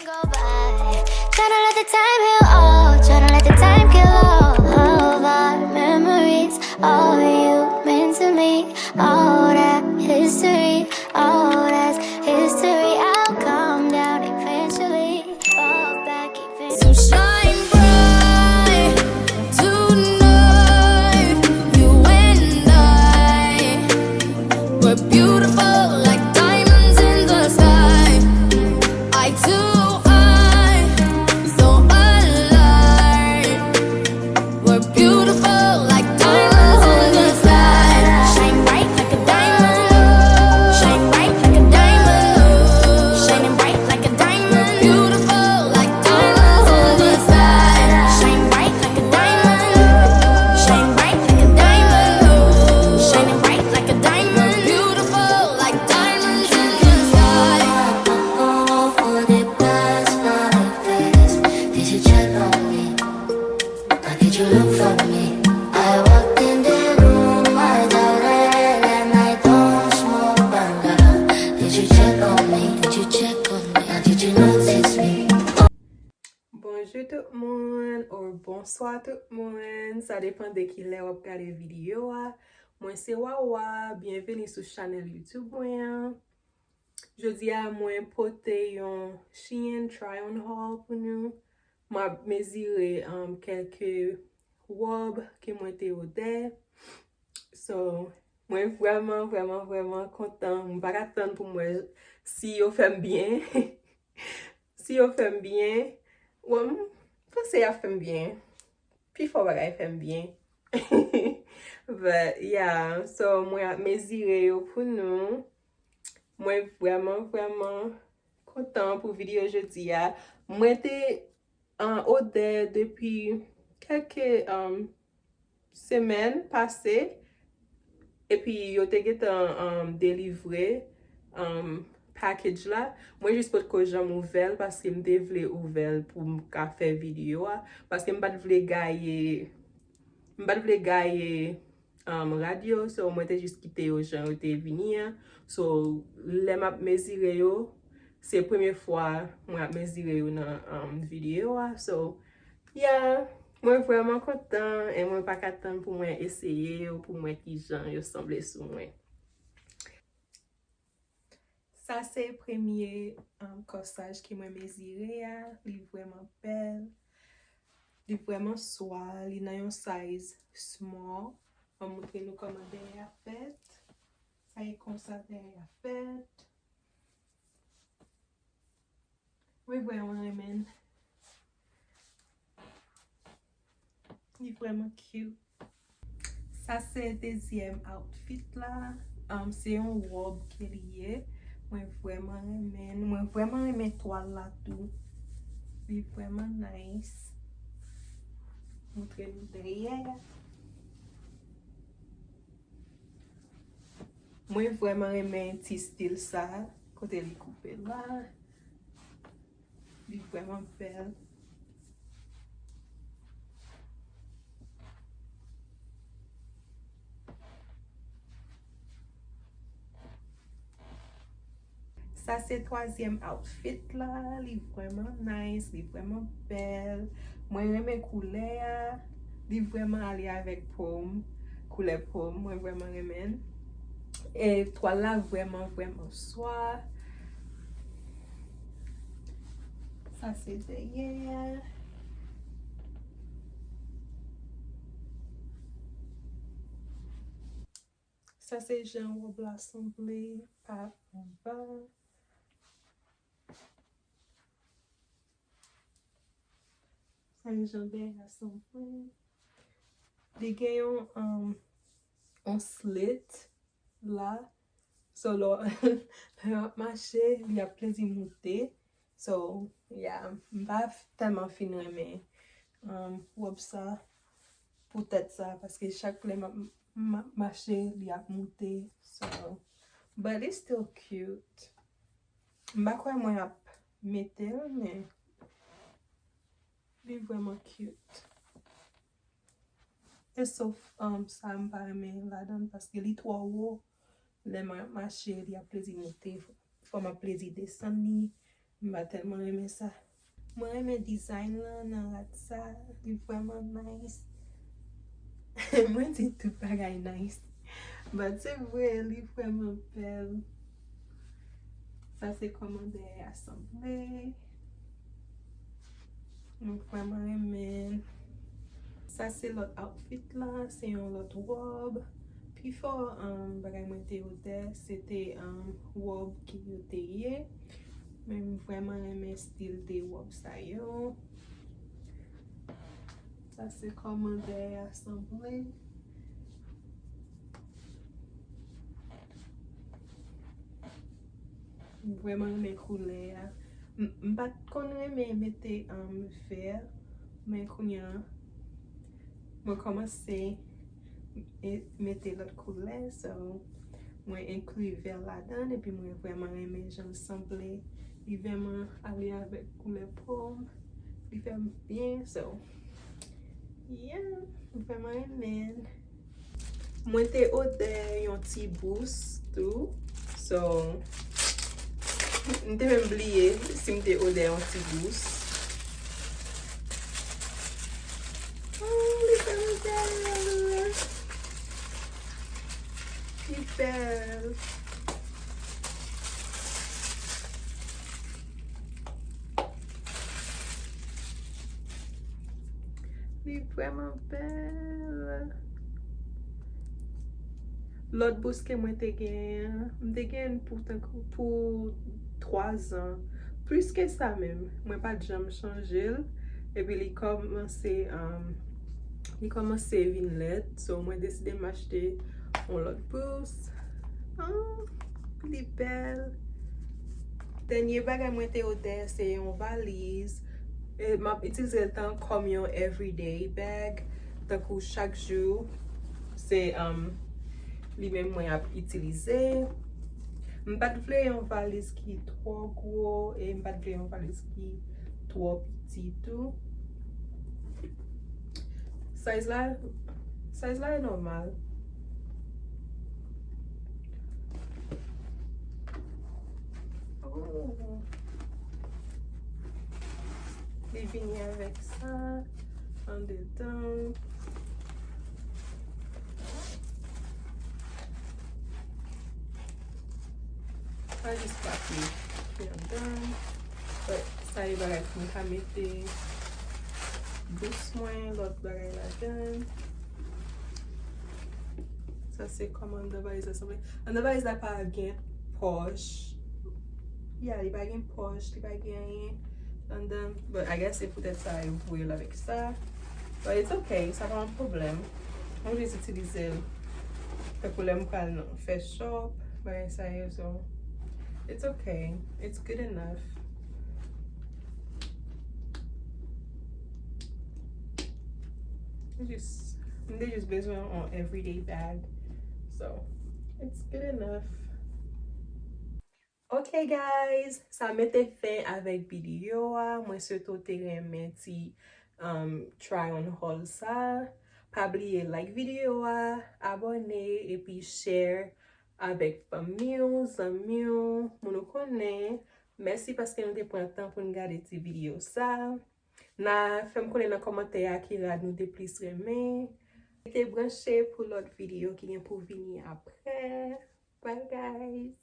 go by. Tryna let the time heal all. Tryna let the time kill all of our memories. All you meant to me. All that history. All that's history. I'll calm down eventually. Fall back eventually. So shine bright tonight. You and I were beautiful like diamonds in the sky. Eye to eye, so alive. We're beautiful like diamonds in the sky. Shine bright like a diamond. Shine bright like a diamond. Shining bright like a diamond. Beautiful like diamonds in the sky. Shine bright like a diamond. Shine bright like a diamond. Shining bright like a diamond. Beautiful like diamonds in the sky. For the past 5 days, did you check on me? Or did you look for me? I walked in the room without it, and I don't smoke banga. Did you check on me? Did you check on me? Or did you notice me? Bonjour tout le monde, ou bonsoir tout le monde, ça dépend de qui lè wap gade vidéo a. Mwen se Wawa, bienvenue sur channel YouTube mwen. Jodi a mwen pote yon Shein try on haul pou nou. M'a mezire kelke wob ke mwen te ode. So, mwen vraiment kontan. Mwen bak atan pou mwen si yo fem bien. Si yo fem bien. Mwen pense ya fem bien. Pi fo bagay fem bien. But yeah, so mwen mezire yo pou nou. Mwen vraiment kontan pou video jodi ya. Mwen te ode depi kelke semen pase. Epi yo te getan delivre package la. Mwen jist pot ko jam ouvel paske mde vle ouvel pou mka fe video a. Paske mbat vle gaye radio, so mwen te jist kite yo jan yo te vini a. So lem ap mezire yo, se premye fwa mwen ap mezire yo nan video a. So yeah, mwen vraiment kontan e mwen pa katan pou mwen eseye yo pou mwen ki jan yo semble sou mwen. Sa se premye korsaj ki mwen mezire a. Li vraiment bel. Li vraiment swa. Li nan yon size small. Mwen moutre nou koman deye a fet. Sa yi konsa deye a fet. Mwen vraiment remen. Li vraiment cute. Sa se dezyem outfit la. Se yon robe ke liye. Mwen vraiment remen. Mwen vraiment remen toal la tou. Li vraiment nice. Moutre nou deye. Mwen vraiment remen ti stil sa. Kote li koupe la. Li vraiment bel. Sa se troasyem outfit la. Li vraiment nice. Li vraiment bel. Mwen remen koule a. Li vraiment ali avek pom. Koule pom. Mwen vraiment remen. E toal la vraiment swa. Sa se deye. Sa se jan robe la semble. Pa an ba. Sa jan deye la semble. Li gen yon slit la. So lo ap mache, li ap plezi moute. So yeah, mba telman fin reme wop sa pou tet sa. Paske chak ple mache li ap moute. So, but it's still cute. Mba kwa mwen ap metel, men li vraiment cute. E sof sa mpa reme la dan paske li twa wo. Le mache li ap plezi moute. Fwa ma plezi desen ni. Mba telman reme sa. Mwen reme design la nan rat sa. Li vreman nice. Mwen di tout bagay nice. But se vwe, li vreman bel. Sa se komande asemble. Mwen vreman reme. Sa se lot outfit la. Se yon lot robe. Pi for bagay mwen te yote, se te robe ki yote ye. Men vreman reme stil de robe sa yo. Sa se komande asemble. Vreman reme koule ya. Mbat kon reme mette ver, men kounyan mwen komanse mette lot koule, so mwen inkluy ver la dan, epi mwen vreman reme jan semble. Li vreman ale avek koule pom. Li vreman bien, so yeah, vreman reme. Mwen te ode yon ti boost tou, so mte men bliye si mte ode yon ti boost. Li vreman bel. Li bel. Li vreman bel. Lot boost ke mwen te gen pou 3 an. Plus ke sa men. Mwen pa jam chanjel. Epi li komanse vin let. So mwen deside m'achete on lot boost. Li bel. Denye bagay mwen te ode se yon valiz. Map itilize tan kom yon everyday bag. Takou chak jou. Se li men mwen ap itilize. Mbat vle yon valiz ki tro gwo, e mbat vle yon valiz ki tro piti tou. Size la e normal. Li vini avek sa, an dedan. I just papi yan dan. But sa yi bagay pou mwen ka mette boost mwen, lot bagay la dan. Sa se koman de valiz asemble. An de valiz la pa gen poche. Yeah, li pa gen poche, li pa gen yen. And then, but I guess pou tèt sa yi vwel avek sa. But it's okay, sa pa an problem. Mwen jes itilize pe pou lem kal fè shop, bagay sa yi so. It's okay. It's good enough. They just bezwen on everyday bag. So, it's good enough. Ok guys, sa mette fin avek video a. Mwen surtout te remen ti try on haul sa. Pa bliye like video a, abone, epi share avec famille, zanmio, moun konnen. Merci paske nou te pren tan pou nou gade ti video sa. Na fem konnen nan komante a ki rad nou te plis reme. Te branche pou lot video ki gen pou vini apre. Bye guys!